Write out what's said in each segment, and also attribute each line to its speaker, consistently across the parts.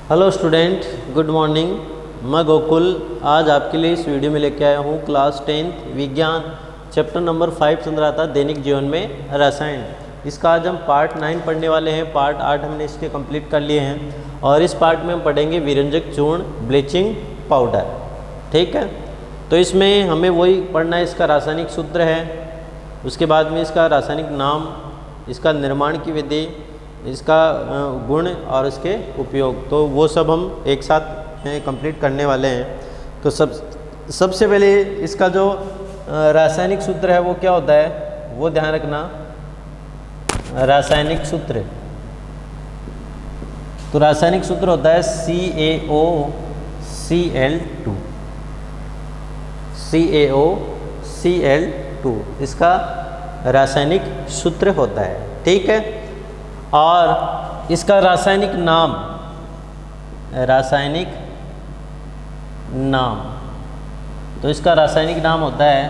Speaker 1: Hello student, good morning. मैं गोकुल आज आपके लिए इस वीडियो में लेके आया हूँ क्लास 10th विज्ञान चैप्टर नंबर 5 चल रहा था दैनिक जीवन में रसायन। इसका आज हम पार्ट 9 पढ़ने वाले हैं। पार्ट 8 हमने इसके कंप्लीट कर लिए हैं और इस पार्ट में हम पढ़ेंगे विरंजक चूर्ण ब्लीचिंग पाउडर। ठीक है, तो इसमें हमें वही पढ़ना है। इसका रासायनिक सूत्र है, उसके बाद में इसका रासायनिक नाम, इसका निर्माण की विधि, इसका गुण और इसके उपयोग, तो वो सब हम एक साथ कंप्लीट करने वाले हैं। तो सबसे पहले इसका जो रासायनिक सूत्र है वो क्या होता है, वो ध्यान रखना। रासायनिक सूत्र, तो रासायनिक सूत्र होता है CaOCl2। CaOCl2 इसका रासायनिक सूत्र होता है। ठीक है, और इसका रासायनिक नाम, तो इसका रासायनिक नाम होता है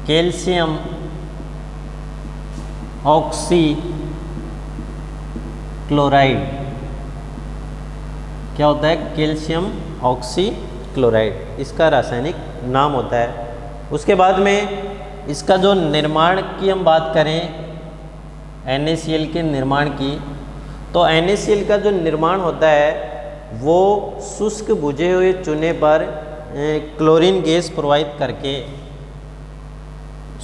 Speaker 1: कैल्शियम ऑक्सी क्लोराइड। क्या होता है? कैल्शियम ऑक्सी क्लोराइड, इसका रासायनिक नाम होता है। उसके बाद में इसका जो निर्माण की हम बात करें, NaCl के निर्माण की, तो NaCl का जो निर्माण होता है वो शुष्क बुझे हुए चूने पर क्लोरीन गैस प्रवाहित करके,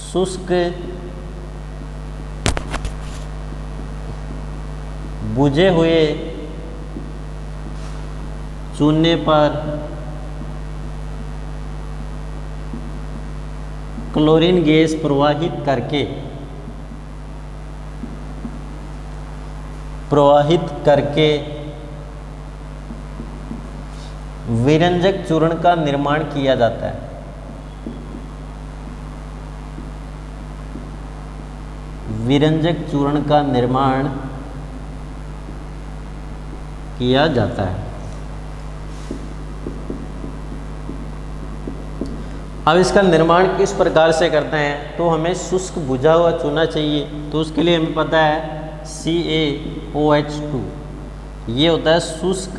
Speaker 1: शुष्क बुझे हुए चूने पर क्लोरीन गैस प्रवाहित करके विरंजक चूर्ण का निर्माण किया जाता है। विरंजक चूर्ण का निर्माण किया जाता है। अब इसका निर्माण किस प्रकार से करते हैं, तो हमें शुष्क बुझा हुआ चूना चाहिए, तो उसके लिए हमें पता है CaOH2 ये होता है शुष्क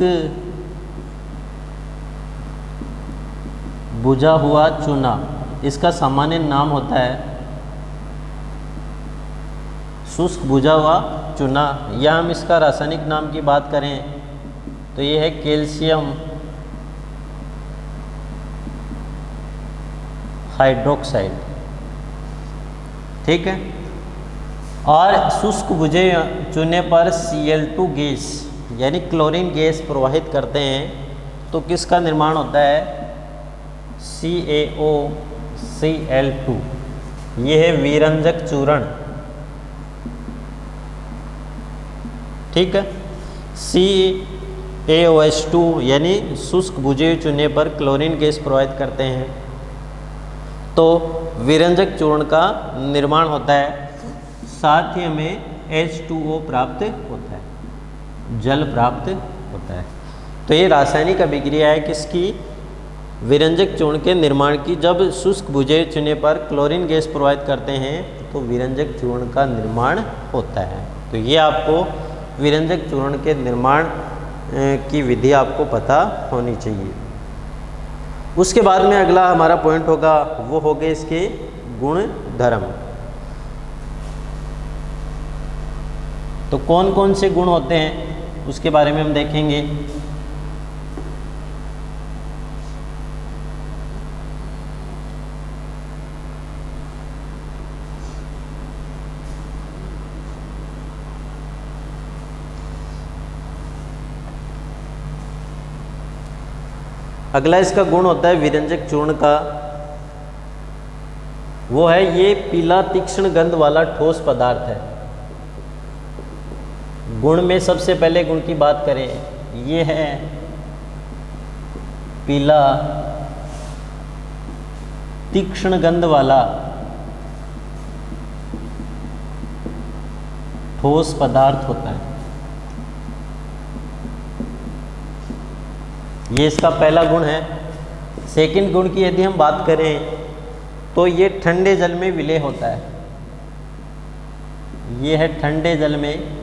Speaker 1: बुझा हुआ चूना। इसका सामान्य नाम होता है शुष्क बुझा हुआ चूना, या हम इसका रासायनिक नाम की बात करें तो ये है कैल्शियम हाइड्रोक्साइड। ठीक है, और शुष्क बुझे चूने पर Cl2 गैस यानी क्लोरीन गैस प्रवाहित करते हैं, तो किसका निर्माण होता है? CaOCl2। ये है विरंजक चूर्ण। ठीक है, CaOH2 यानी शुष्क बुझे हुए चूने पर क्लोरीन गैस प्रवाहित करते हैं, तो विरंजक चूर्ण का निर्माण होता है। साथ ही हमें H2O प्राप्त होता है, जल प्राप्त होता है। तो ये रासायनिक अभिक्रिया है किसकी? विरंजक चूर्ण के निर्माण की। जब शुष्क बुझे चूने पर क्लोरीन गैस प्रवाहित करते हैं तो विरंजक चूर्ण का निर्माण होता है। तो ये आपको विरंजक चूर्ण के निर्माण की विधि आपको पता होनी चाहिए। उसके बाद में अगला हमारा पॉइंट होगा, वो हो गए इसके गुण धर्म। तो कौन कौन से गुण होते हैं उसके बारे में हम देखेंगे। अगला इसका गुण होता है विरंजक चूर्ण का, वो है ये पीला तीक्ष्ण गंध वाला ठोस पदार्थ है। गुण में सबसे पहले गुण की बात करें, ये है पीला तीक्ष्ण गंध वाला ठोस पदार्थ होता है। ये इसका पहला गुण है। सेकंड गुण की यदि हम बात करें तो ये ठंडे जल में विलय होता है। ये है ठंडे जल में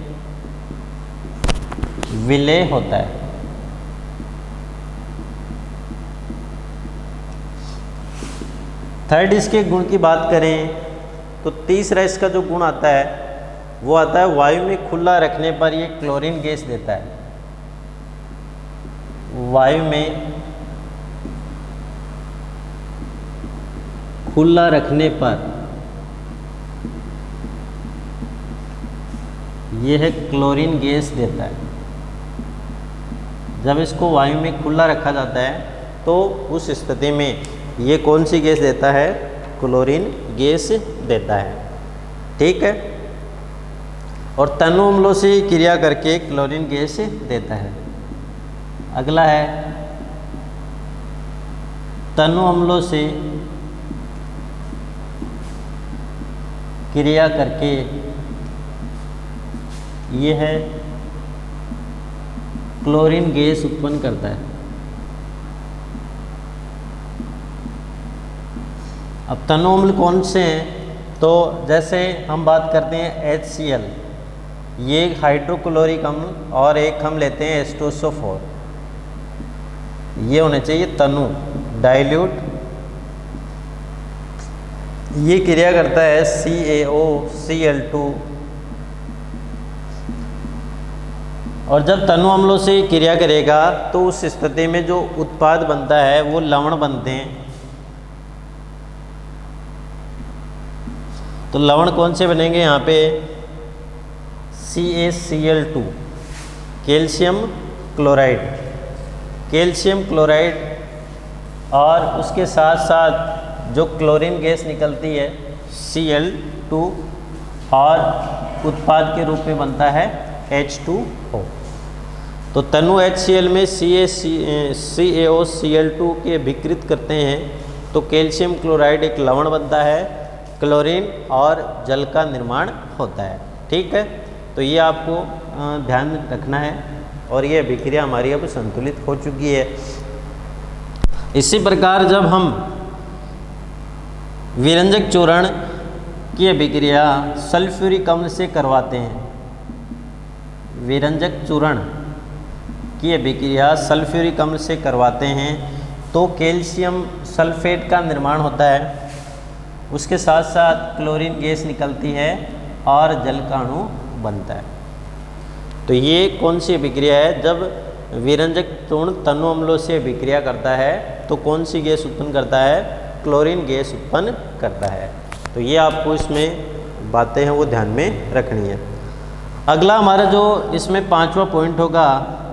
Speaker 1: विलय होता है। थर्ड, इसके गुण की बात करें तो तीसरा इसका जो गुण आता है वो आता है वायु में खुला रखने पर ये क्लोरीन गैस देता है। वायु में खुला रखने पर यह क्लोरीन गैस देता है। जब इसको वायु में खुला रखा जाता है तो उस स्थिति में ये कौन सी गैस देता है? क्लोरीन गैस देता है। ठीक है, और तनु अम्लों से क्रिया करके क्लोरीन गैस देता है। अगला है तनु अम्लों से क्रिया करके यह है क्लोरीन गैस उत्पन्न करता है। अब तनु अम्ल कौन से हैं? तो जैसे हम बात करते हैं HCl, ये एक हाइड्रोक्लोरिक अम्ल, और एक हम लेते हैं H2SO4। ये होने चाहिए तनु डाइल्यूट। ये क्रिया करता है CaOCl2, और जब तनु अम्लों से क्रिया करेगा तो उस स्थिति में जो उत्पाद बनता है वो लवण बनते हैं। तो लवण कौन से बनेंगे? यहाँ पे CaCl2, calcium chloride. Calcium chloride और उसके साथ साथ जो क्लोरीन गैस निकलती है Cl2, और उत्पाद के रूप में बनता है H2O। तो तनु HCl में CaOCl2 के विकृत करते हैं तो कैल्शियम क्लोराइड एक लवण बनता है, क्लोरीन और जल का निर्माण होता है। ठीक है, तो ये आपको ध्यान रखना है, और ये अभिक्रिया हमारी अब संतुलित हो चुकी है। इसी प्रकार जब हम विरंजक चूर्ण की अभिक्रिया सल्फ्यूरिक अम्ल से करवाते हैं, विरंजक चूर्ण की अभिक्रिया सल्फ्यूरिक अम्ल से करवाते हैं तो कैल्शियम सल्फेट का निर्माण होता है, उसके साथ साथ क्लोरीन गैस निकलती है और जल का अणु बनता है। तो ये कौन सी अभिक्रिया है? जब विरंजक चूर्ण तनु अम्लों से अभिक्रिया करता है तो कौन सी गैस उत्पन्न करता है? क्लोरीन गैस उत्पन्न करता है। तो ये आपको इसमें बातें हैं वो ध्यान में रखनी है। अगला हमारा जो इसमें 5वां पॉइंट होगा,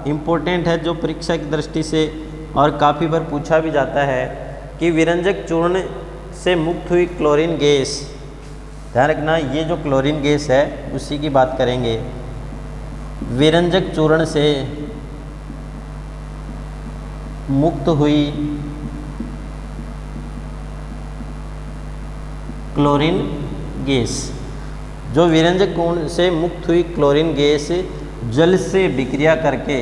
Speaker 1: इम्पोर्टेंट है, जो परीक्षा की दृष्टि से और काफ़ी बार पूछा भी जाता है कि विरंजक चूर्ण से मुक्त हुई क्लोरीन गैस, ध्यान रखना ये जो क्लोरीन गैस है उसी की बात करेंगे। विरंजक चूर्ण से मुक्त हुई क्लोरीन गैस, जो विरंजक चूर्ण से मुक्त हुई क्लोरीन गैस जल से विक्रिया करके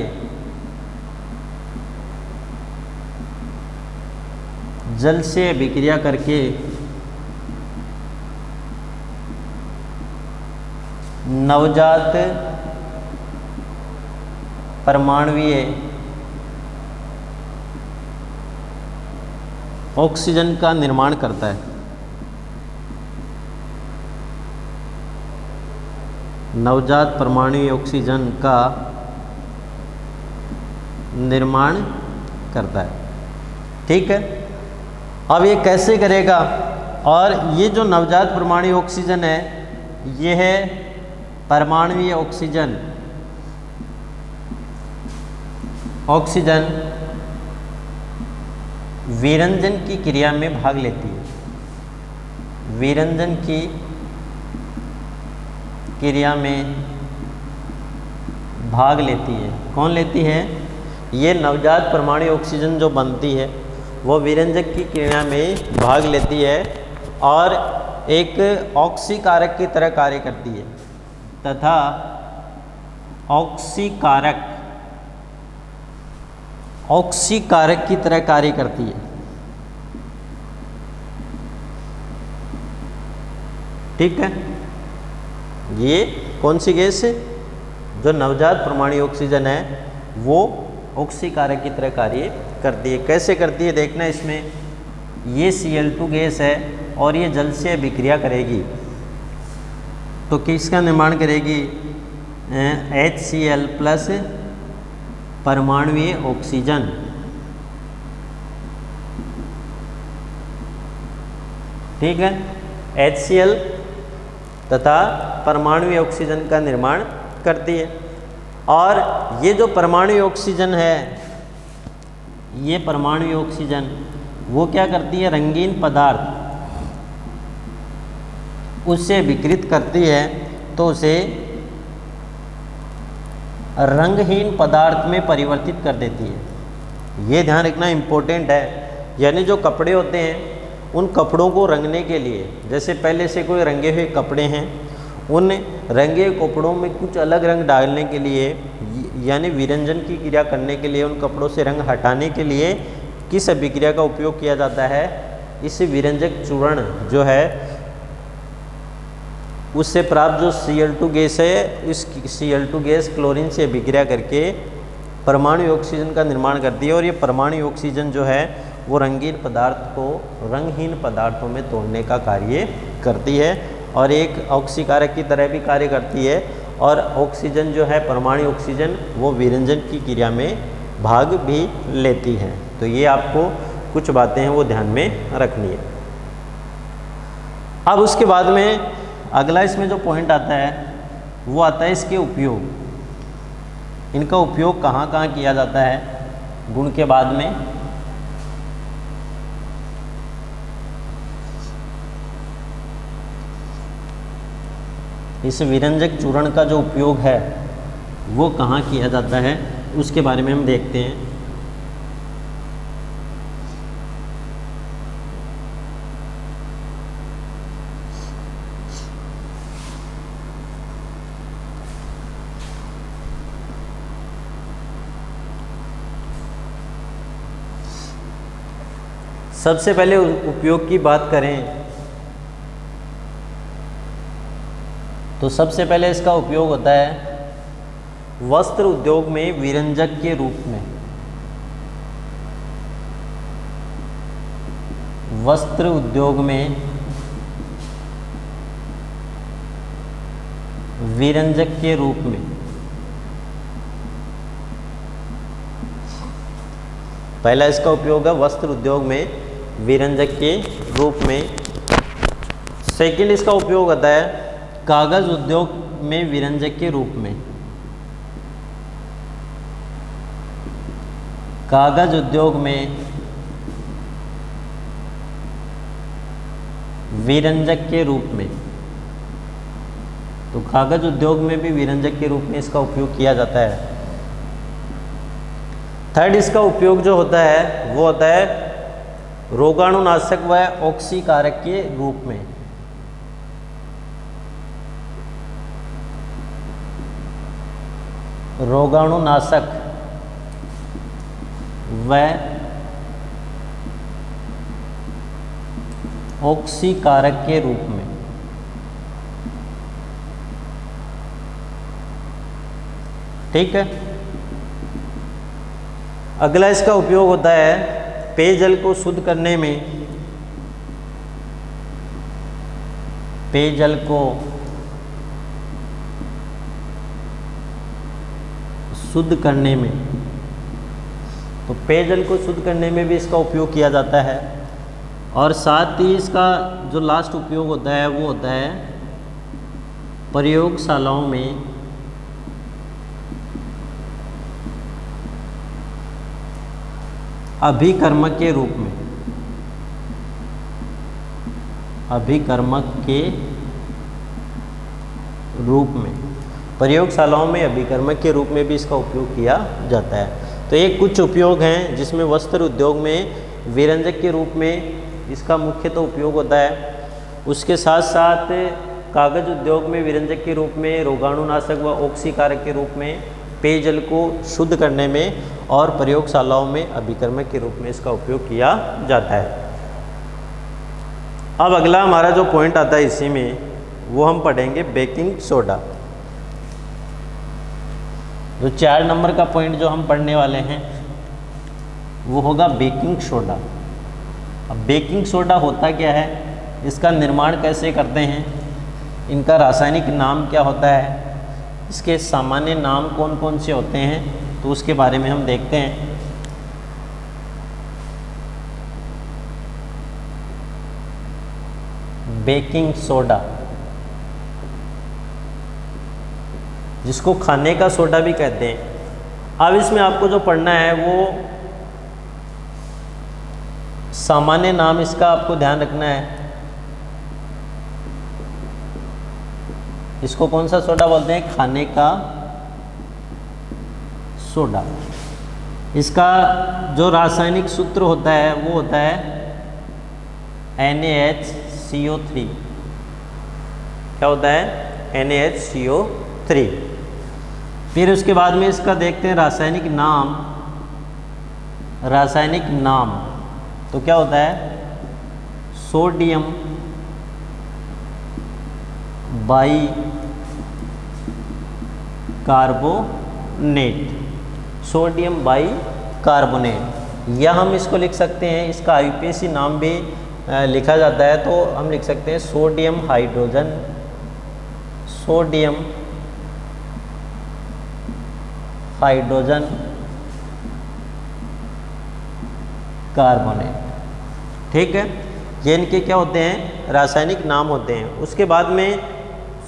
Speaker 1: नवजात परमाणुवीय ऑक्सीजन का निर्माण करता है। नवजात परमाणुवीय ऑक्सीजन का निर्माण करता है। ठीक है, अब ये कैसे करेगा? और ये जो नवजात परमाणुवीय ऑक्सीजन है ये है परमाणुवीय ऑक्सीजन। ऑक्सीजन विरंजन की क्रिया में भाग लेती है। विरंजन की क्रिया में भाग लेती है। कौन लेती है? ये नवजात परमाणु ऑक्सीजन जो बनती है वो विरंजक की क्रिया में भाग लेती है और एक ऑक्सीकारक की तरह कार्य करती है तथा ऑक्सीकारक की तरह कार्य करती है। ठीक है, ये कौन सी गैस है? जो नवजात परमाणु ऑक्सीजन है वो ऑक्सीकारक की तरह कार्य करती है। कैसे करती है देखना, इसमें ये Cl2 गैस है और ये जल से अभिक्रिया करेगी तो किसका निर्माण करेगी, HCl प्लस परमाणुीय ऑक्सीजन। ठीक है, HCl तथा परमाणुीय ऑक्सीजन का निर्माण करती है। और ये जो परमाणु ऑक्सीजन है, ये परमाणु ऑक्सीजन वो क्या करती है, रंगीन पदार्थ उससे विकृत करती है तो उसे रंगहीन पदार्थ में परिवर्तित कर देती है। ये ध्यान रखना इम्पोर्टेंट है। यानी जो कपड़े होते हैं उन कपड़ों को रंगने के लिए, जैसे पहले से कोई रंगे हुए कपड़े हैं, उन रंगे कपड़ों में कुछ अलग रंग डालने के लिए यानी विरंजन की क्रिया करने के लिए, उन कपड़ों से रंग हटाने के लिए किस अभिक्रिया का उपयोग किया जाता है, इस विरंजक चूर्ण जो है उससे प्राप्त जो Cl2 गैस है, इस Cl2 गैस क्लोरीन से अभिक्रिया करके परमाणु ऑक्सीजन का निर्माण करती है। और ये परमाणु ऑक्सीजन जो है वो रंगीन पदार्थ को रंगहीन पदार्थों में तोड़ने का कार्य करती है और एक ऑक्सीकारक की तरह भी कार्य करती है। और ऑक्सीजन जो है, परमाणु ऑक्सीजन, वो विरंजन की क्रिया में भाग भी लेती है। तो ये आपको कुछ बातें हैं वो ध्यान में रखनी है। अब उसके बाद में अगला इसमें जो पॉइंट आता है वो आता है इसके उपयोग। इनका उपयोग कहाँ कहाँ किया जाता है गुण के बाद में। इस विरंजक चूर्ण का जो उपयोग है वो कहाँ किया जाता है उसके बारे में हम देखते हैं। सबसे पहले उपयोग की बात करें तो सबसे पहले इसका उपयोग होता है वस्त्र उद्योग में विरंजक के रूप में। वस्त्र उद्योग में विरंजक के रूप में। पहला इसका उपयोग है वस्त्र उद्योग में विरंजक के रूप में। सेकंड इसका उपयोग होता है कागज उद्योग में विरंजक के रूप में। कागज उद्योग में विरंजक के रूप में। तो कागज उद्योग में भी विरंजक के रूप में इसका उपयोग किया जाता है। थर्ड इसका उपयोग जो होता है वो होता है रोगाणुनाशक व ऑक्सीकारक के रूप में। रोगाणुनाशक व ऑक्सीकारक के रूप में। ठीक है। अगला इसका उपयोग होता है पेयजल को शुद्ध करने में। पेयजल को शुद्ध करने में। तो पेयजल को शुद्ध करने में भी इसका उपयोग किया जाता है। और साथ ही इसका जो लास्ट उपयोग होता है वो होता है प्रयोगशालाओं में अभिकर्मक के रूप में। अभिकर्मक के रूप में, प्रयोगशालाओं में अभिकर्मक के रूप में भी इसका उपयोग किया जाता है। तो ये कुछ उपयोग हैं जिसमें वस्त्र उद्योग में विरंजक के रूप में इसका मुख्यतः उपयोग होता है। उसके साथ साथ कागज उद्योग में विरंजक के रूप में, रोगाणुनाशक व ऑक्सीकारक के रूप में, पेयजल को शुद्ध करने में और प्रयोगशालाओं में अभिकर्मक के रूप में इसका उपयोग किया जाता है। अब अगला हमारा जो पॉइंट आता है इसी में वो हम पढ़ेंगे बेकिंग सोडा। जो 4 नंबर का पॉइंट जो हम पढ़ने वाले हैं वो होगा बेकिंग सोडा। अब बेकिंग सोडा होता क्या है, इसका निर्माण कैसे करते हैं, इनका रासायनिक नाम क्या होता है, इसके सामान्य नाम कौन कौन से होते हैं, तो उसके बारे में हम देखते हैं। बेकिंग सोडा, जिसको खाने का सोडा भी कहते हैं। अब इसमें आपको जो पढ़ना है वो सामान्य नाम इसका आपको ध्यान रखना है। इसको कौन सा सोडा बोलते हैं, खाने का सोडा। इसका जो रासायनिक सूत्र होता है वो होता है NaHCO3। क्या होता है, NaHCO3। फिर उसके बाद में इसका देखते हैं रासायनिक नाम। रासायनिक नाम तो क्या होता है, sodium by carbonate. Sodium by carbonate, या हम इसको लिख सकते हैं, इसका IUPAC नाम भी लिखा जाता है, तो हम लिख सकते हैं sodium hydrogen, sodium hydrogen carbonate. ठीक है, ये इनके क्या होते हैं, रासायनिक नाम होते हैं। उसके बाद में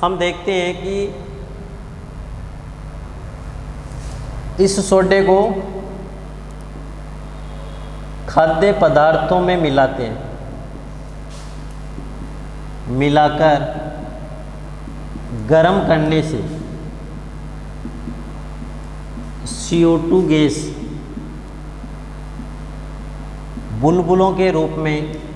Speaker 1: हम देखते हैं कि इस सोडे को खाद्य पदार्थों में मिलाते हैं, मिलाकर गर्म करने से CO2 गैस बुलबुलों के रूप में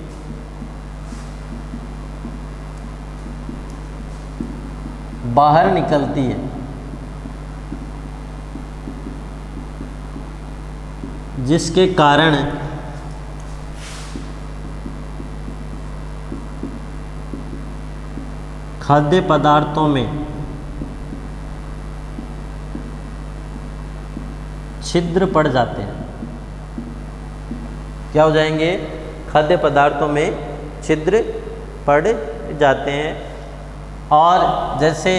Speaker 1: बाहर निकलती है, जिसके कारण खाद्य पदार्थों में छिद्र पड़ जाते हैं। क्या हो जाएंगे, खाद्य पदार्थों में छिद्र पड़ जाते हैं। और जैसे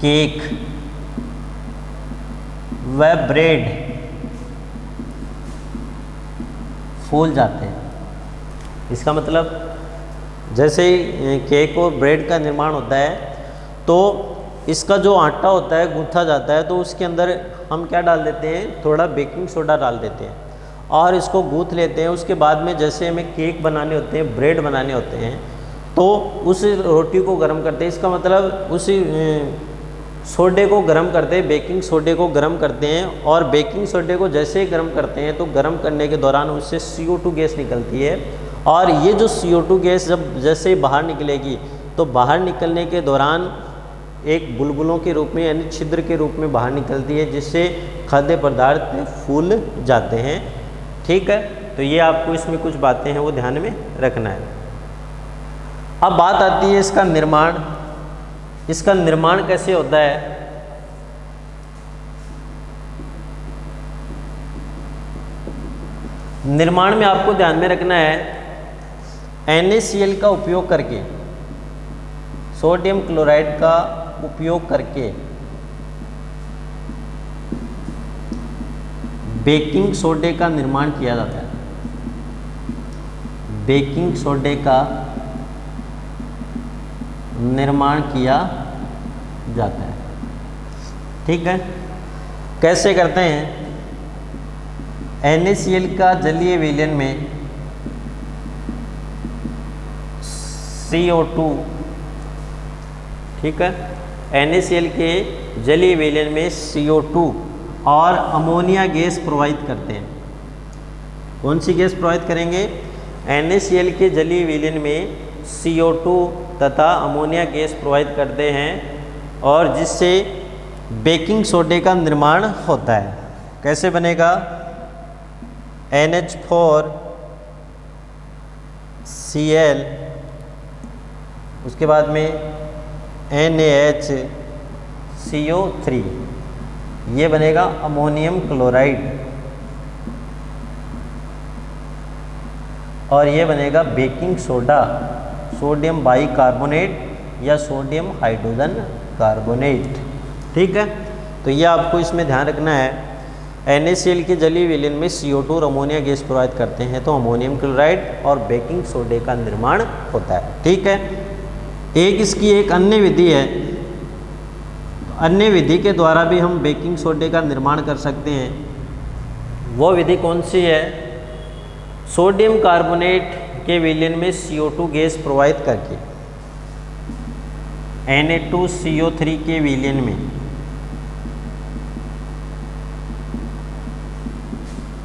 Speaker 1: केक व ब्रेड फूल जाते हैं। इसका मतलब जैसे ही केक और ब्रेड का निर्माण होता है तो इसका जो आटा होता है गूंथा जाता है, तो उसके अंदर हम क्या डाल देते हैं, थोड़ा बेकिंग सोडा डाल देते हैं और इसको गूंथ लेते हैं। उसके बाद में जैसे हमें केक बनाने होते हैं, ब्रेड बनाने होते हैं, तो उस रोटी को गर्म करते हैं। इसका मतलब उसी सोडे को गर्म करते हैं, बेकिंग सोडे को गर्म करते हैं। और बेकिंग सोडे को जैसे ही गर्म करते हैं तो गर्म करने के दौरान उससे CO2 गैस निकलती है। और ये जो CO2 गैस जब जैसे ही बाहर निकलेगी तो बाहर निकलने के दौरान एक बुलबुलों के रूप में यानी छिद्र के रूप में बाहर निकलती है, जिससे खाद्य पदार्थ फूल जाते हैं। ठीक है, तो ये आपको इसमें कुछ बातें हैं वो ध्यान में रखना है। अब बात आती है इसका निर्माण। इसका निर्माण कैसे होता है, निर्माण में आपको ध्यान में रखना है NaCl का उपयोग करके, सोडियम क्लोराइड का उपयोग करके बेकिंग सोडे का निर्माण किया जाता है। बेकिंग सोडे का निर्माण किया जाता है। ठीक है, कैसे करते हैं, NaCl का जलीय विलयन में CO2, ठीक है, NaCl के जलीय विलयन में CO2 और अमोनिया गैस प्रवाहित करते हैं। कौन सी गैस प्रवाहित करेंगे, NaCl के जलीय विलयन में CO2 तथा अमोनिया गैस प्रवाहित करते हैं, और जिससे बेकिंग सोडे का निर्माण होता है। कैसे बनेगा, NH4Cl, उसके बाद में NaHCl, CO3, ये बनेगा अमोनियम क्लोराइड, और ये बनेगा बेकिंग सोडा, सोडियम बाइकार्बोनेट या सोडियम हाइड्रोजन कार्बोनेट। ठीक है, तो ये आपको इसमें ध्यान रखना है। NaCl के जलीय विलयन में CO2 और अमोनिया गैस प्रवाहित करते हैं तो अमोनियम क्लोराइड और बेकिंग सोडे का निर्माण होता है। ठीक है, एक इसकी एक अन्य विधि है, अन्य विधि के द्वारा भी हम बेकिंग सोडे का निर्माण कर सकते हैं। वो विधि कौन सी है? सोडियम कार्बोनेट के विलयन में CO2 गैस प्रवाहित करके Na2CO3 के विलयन में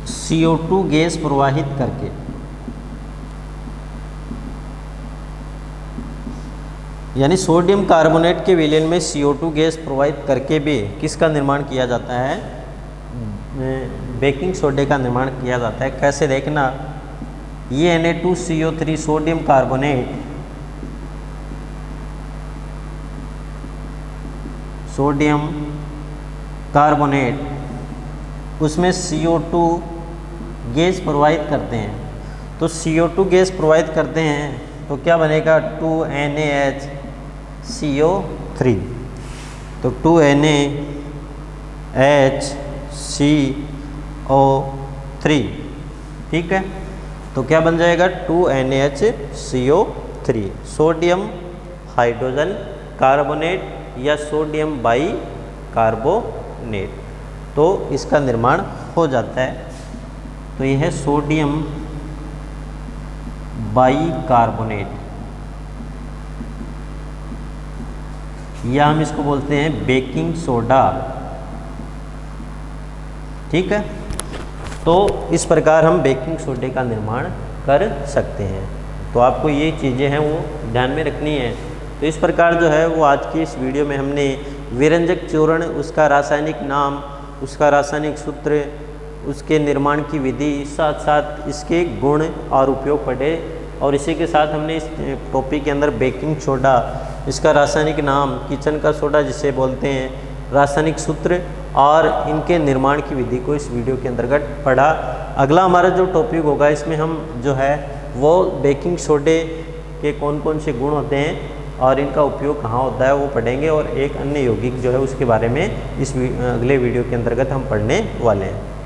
Speaker 1: CO2 गैस प्रवाहित करके यानी सोडियम कार्बोनेट के विलयन में CO2 गैस प्रवाहित करके भी किसका निर्माण किया जाता है? बेकिंग सोडे का निर्माण किया जाता है। कैसे देखना, ये Na2CO3 sodium carbonate, sodium carbonate उसमें CO2 गैस प्रवाहित करते हैं, तो CO2 गैस प्रवाहित करते हैं तो क्या बनेगा? 2NaHCO3, तो 2NaHCO3। ठीक है, तो क्या बन जाएगा? 2NaHCO3 सोडियम हाइड्रोजन कार्बोनेट या सोडियम बाइकार्बोनेट, तो इसका निर्माण हो जाता है। तो यह है सोडियम बाइकार्बोनेट, या हम इसको बोलते हैं बेकिंग सोडा। ठीक है, तो इस प्रकार हम बेकिंग सोडे का निर्माण कर सकते हैं। तो आपको ये चीज़ें हैं वो ध्यान में रखनी है। तो इस प्रकार जो है वो आज की इस वीडियो में हमने विरंजक चूर्ण, उसका रासायनिक नाम, उसका रासायनिक सूत्र, उसके निर्माण की विधि, साथ साथ इसके गुण और उपयोग पढ़े। और इसी के साथ हमने इस टॉपिक के अंदर बेकिंग सोडा, इसका रासायनिक नाम, किचन का सोडा जिसे बोलते हैं, रासायनिक सूत्र और इनके निर्माण की विधि को इस वीडियो के अंतर्गत पढ़ा। अगला हमारा जो टॉपिक होगा इसमें हम जो है वो बेकिंग सोडे के कौन कौन से गुण होते हैं और इनका उपयोग कहाँ होता है वो पढ़ेंगे, और एक अन्य यौगिक जो है उसके बारे में इस अगले वीडियो के अंतर्गत हम पढ़ने वाले हैं।